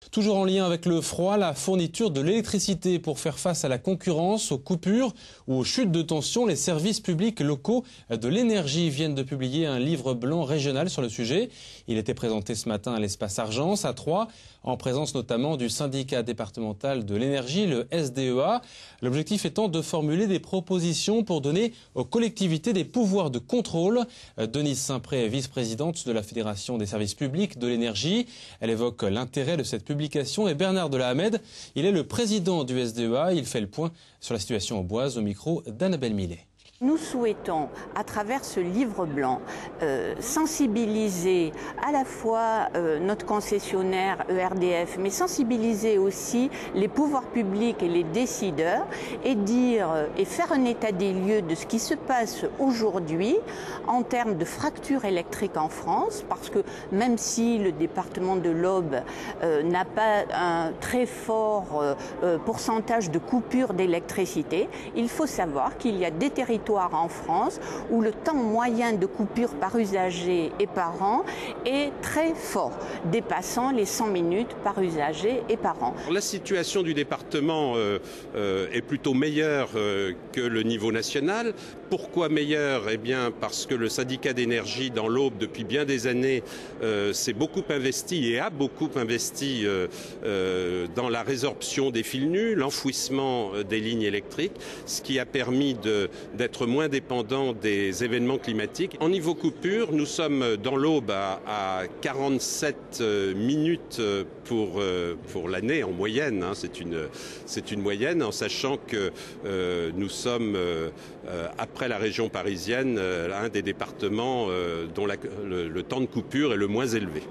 Toujours en lien avec le froid, la fourniture de l'électricité pour faire face à la concurrence, aux coupures ou aux chutes de tension. Les services publics locaux de l'énergie viennent de publier un livre blanc régional sur le sujet. Il était présenté ce matin à l'espace Argence à Troyes, en présence notamment du syndicat départemental de l'énergie, le SDEA. L'objectif étant de formuler des propositions pour donner aux collectivités des pouvoirs de contrôle. Denise Saint-Pré est vice-présidente de la Fédération des services publics de l'énergie. Elle évoque l'intérêt de cette publication et Bernard Delahamed, il est le président du SDEA. Il fait le point sur la situation au Boise au micro d'Annabelle Millet. Nous souhaitons, à travers ce livre blanc, sensibiliser à la fois notre concessionnaire ERDF, mais sensibiliser aussi les pouvoirs publics et les décideurs et faire un état des lieux de ce qui se passe aujourd'hui en termes de fracture électrique en France, parce que même si le département de l'Aube n'a pas un très fort pourcentage de coupures d'électricité, il faut savoir qu'il y a des territoires en France où le temps moyen de coupure par usager et par an est très fort, dépassant les 100 minutes par usager et par an. La situation du département est plutôt meilleure que le niveau national. Pourquoi meilleure? Eh bien parce que le syndicat d'énergie dans l'Aube depuis bien des années s'est beaucoup investi et a beaucoup investi dans la résorption des fils nus, l'enfouissement des lignes électriques, ce qui a permis d'être moins dépendant des événements climatiques. En niveau coupure, nous sommes dans l'Aube à 47 minutes pour l'année en moyenne. Hein. C'est une moyenne, en sachant que nous sommes, après la région parisienne, un des départements dont le temps de coupure est le moins élevé.